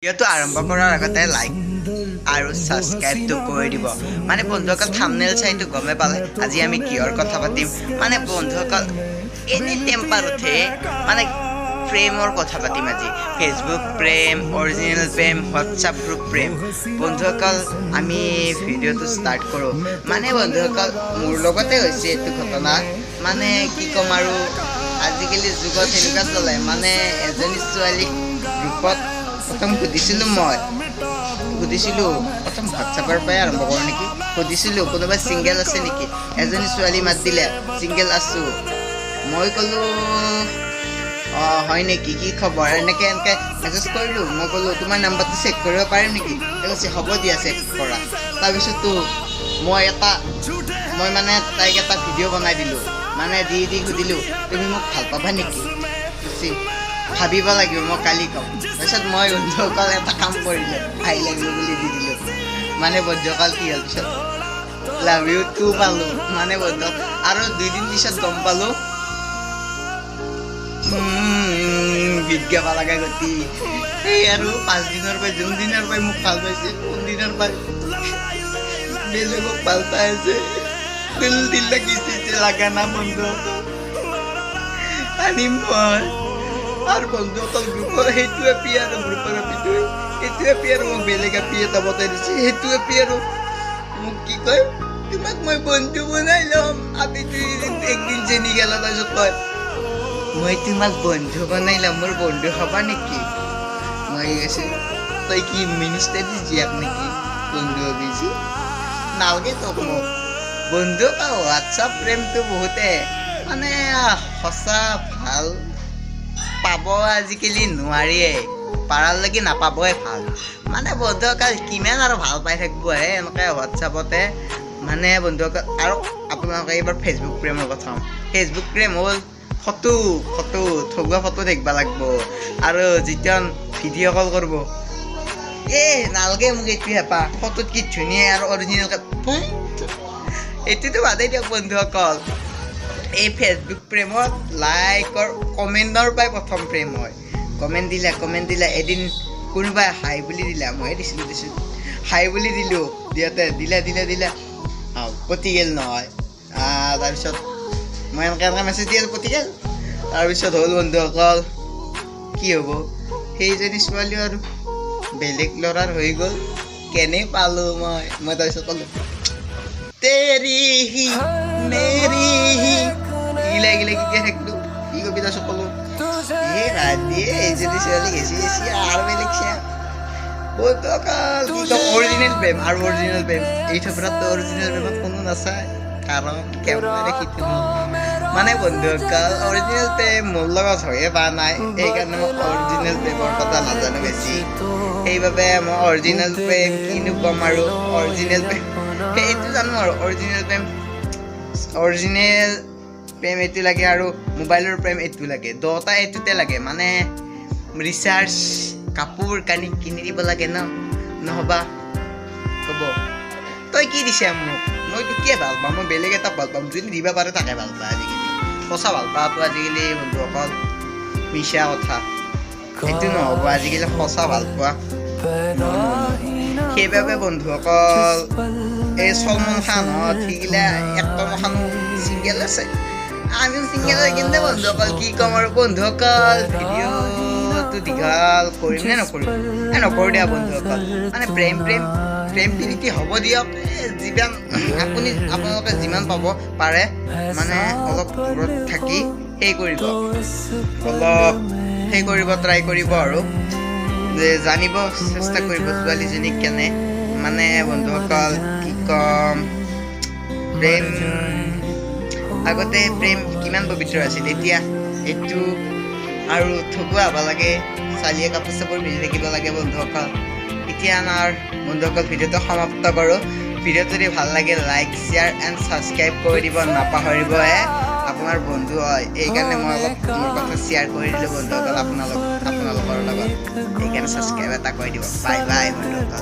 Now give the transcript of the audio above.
ভিডিঅ'টো আৰম্ভ কৰাৰ আগতে লাইক আৰু সাবস্ক্ৰাইবটো কৰি দিব। মানে বন্ধুসকল থাম্বনেল চাইটো গমে পালে আজি আমি কিহৰ কথা পাতিম। মানে বন্ধুসকল এনি টেম্পাৰ উঠে মানে প্ৰেমৰ কথা পাতিম আজি। ফেচবুক প্ৰেম, অৰিজিনেল প্ৰেম, হোৱাটছআপ গ্ৰুপ প্ৰেম। বন্ধুসকল আমি ভিডিঅ'টো ষ্টাৰ্ট কৰোঁ। মানে বন্ধুসকল মোৰ লগতে হৈছে এইটো ঘটনা। মানে কি ক'ম আৰু আজিকালি যুগত এনেকুৱা চলে। মানে এজনী ছোৱালীক গ্ৰুপত প্ৰথম সুধিছিলোঁ প্ৰথম হোৱাটছআপৰ পৰাই আৰম্ভ কৰোঁ নেকি। সুধিছিলোঁ কোনোবা ছিংগেল আছে নেকি। এজনী ছোৱালী মাত দিলে ছিংগেল আছোঁ। মই ক'লোঁ অঁ হয় নেকি, কি খবৰ, এনেকৈ মেছেজ কৰিলোঁ। মই ক'লোঁ তোমাৰ নাম্বাৰটো চেক কৰিব পাৰিম নেকি। কৈছে হ'ব দিয়া চেক কৰা। তাৰপিছতো মই মানে তাইক এটা ভিডিঅ' বনাই দিলোঁ। মানে দি সুধিলোঁ তুমি মোক ভাল পাবা নেকি। কৈছে ভাবিব লাগিব, মই কালি ক'ম। তাৰপিছত মই বন্ধুসকল এটা কাম কৰিলোঁ, আই লাভ ইউ বুলি দি দিলোঁ। মানে বন্ধুসকল কি হ'ল পিছত লাভ ইউ টু পালোঁ। মানে বন্ধু আৰু 2 দিন পিছত গম পালোঁ গীত গাব লগা গতি। সেই আৰু 5 দিনৰ পৰা যোনদিনৰ পৰাই মোক ভাল পাইছে কোনদিনৰ পৰা বেলেগক ভাল পাই আছে। দিল লাগিছে লাগা না বন্ধুসকল আনিম মই। আৰু বন্ধুসকল গ্ৰুপৰ সেইটো এপি আৰু গ্ৰুপৰ এপিটো এইটো এপি আৰু মোক বেলেগ এপি এটা বনাই দিছে। সেইটো এপি আৰু মোক কি কয় তোমাক মই বন্ধু বনাই ল'ম। আপিটো একদিন চেনি গেল। তাৰপিছত কয় মই তোমাক বন্ধু বনাই ল'ম, মোৰ বন্ধু হ'বা নেকি। মই কৈছোঁ তই কি মিনিষ্টাৰী জীয়াক নেকি বন্ধু হবিছি নালগে তোক মোক বন্ধু। হোৱাটছআপ প্ৰেমটো বহুতে মানে সঁচা ভাল পাব আজিকালি নোৱাৰিয়ে, পাৰালৈকে নাপাবই ভাল। মানে বন্ধুসকল কিমান আৰু ভাল পাই থাকিব এনেকৈ হোৱাটছআপতে। মানে বন্ধুসকল আৰু আপোনালোকে এইবাৰ ফেচবুক প্ৰেমৰ কথা। ফেচবুক প্ৰেম হ'ল ফটো ঠগুৱা ফটো দেখিব লাগিব। আৰু যেতিয়া ভিডিঅ' কল কৰিব নালগে মোক এইটো হেঁপাহ ফটোত কি ধুনীয়া আৰু অৰিজিনেল এইটোতো বাদেই দিয়ক বন্ধুসকল। এই ফেচবুক প্ৰেমত লাইকৰ কমেণ্টৰ পৰাই প্ৰথম প্ৰেম হয়। কমেণ্ট দিলা এদিন কোনোবাই হাই বুলি দিলা, ময়ে দিছিলোঁ হাই বুলি দিলোঁ। দিলা পতি গেল নহয়। তাৰপিছত মই এনেকৈ মেছেজ দি আছোঁ পতি গেল। তাৰপিছত হ'ল বন্ধুসকল কি হ'ব সেইজনী ছোৱালীও আৰু বেলেগ ল'ৰাৰ হৈ গ'ল। কেনে পালোঁ মই তাৰপিছত ক'লোঁ তেৰি হি মেৰি হি গিলা কেতিয়া থাকিলোঁ কি কবি। তাৰপিছত ক'লোঁ এইজনী ছোৱালী গেছি আৰু বেলেগ বন্ধুসকল কি ক'ম। অৰিজিনেল প্ৰেম আৰু অৰিজিনেল প্ৰেম এই থপৰাতো অৰিজিনেল প্ৰেমত কোনো নাচায় কাৰণ কেমেৰা সিটো মানে বন্ধুসকল অৰিজিনেল প্ৰেম মোৰ লগত হৈয়ে পোৱা নাই। সেইকাৰণে মই অৰিজিনেল প্ৰেমৰ কথা নাজানো বেছি। সেইবাবে মই অৰিজিনেল প্ৰেম কিনো ক'ম আৰু অৰিজিনেল প্ৰেম সেইটো জানো আৰু অৰিজিনেল প্ৰেম এইটো লাগে আৰু মোবাইলৰ প্ৰেম এইটো লাগে। দুটা এইটোতে লাগে। মানে ৰিচাৰ্জ কাপোৰ কানি কিনি দিব লাগে নহ'বা ক'ব তই কি দিছা মোক, মইতো কিয় ভাল পাম, মই বেলেগ এটা ভাল পাম। যদি দিবা পাৰে তাকে ভাল পায় আজিকালি। সঁচা ভাল পোৱাটো আজিকালি বন্ধুসকল মিছা কথা সেইটো নহ'ব। আজিকালি সঁচা ভাল পোৱা সেইবাবে বন্ধুসকল এই চলমান খানত সিগিলা এক্টৰ খানো ছিংগেল আছে, আমিও ছিংগেল হৈ কিনে বন্ধুসকল কি ক'ম আৰু বন্ধুসকল ভিডিঅ'টো দীঘল কৰিম নে নকৰিম নকৰোঁ দিয়া বন্ধুসকল। মানে প্ৰেম প্ৰীতি হ'ব দিয়ক। আপোনালোকে যিমান পাব পাৰে মানে অলপ দূৰত থাকি ট্ৰাই কৰিব আৰু যে জানিব চেষ্টা কৰিব ছোৱালীজনীক কেনে। মানে বন্ধুসকল কি ক'ম প্ৰেম আগতে প্ৰেম কিমান পবিত্ৰ আছিল, এতিয়া এইটো আৰু ঠগুৱা হ'ব লাগে। ছোৱালীয়ে কাপোৰ চাপোৰ পিন্ধি থাকিব লাগে বন্ধুসকল। এতিয়া আমাৰ বন্ধুসকল ভিডিঅ'টো সমাপ্ত কৰোঁ। ভিডিঅ'টো যদি ভাল লাগে লাইক শ্বেয়াৰ এণ্ড ছাবস্ক্ৰাইব কৰি দিব নাপাহৰিবহে। আপোনাৰ বন্ধু হয় এইকাৰণে মই অলপ মোৰ কথা শ্বেয়াৰ কৰি দিলোঁ বন্ধুসকল আপোনালোকৰ লগত। সেইকাৰণে ছাবস্ক্ৰাইব এটা কৰি দিব। বাই বন্ধুসকল।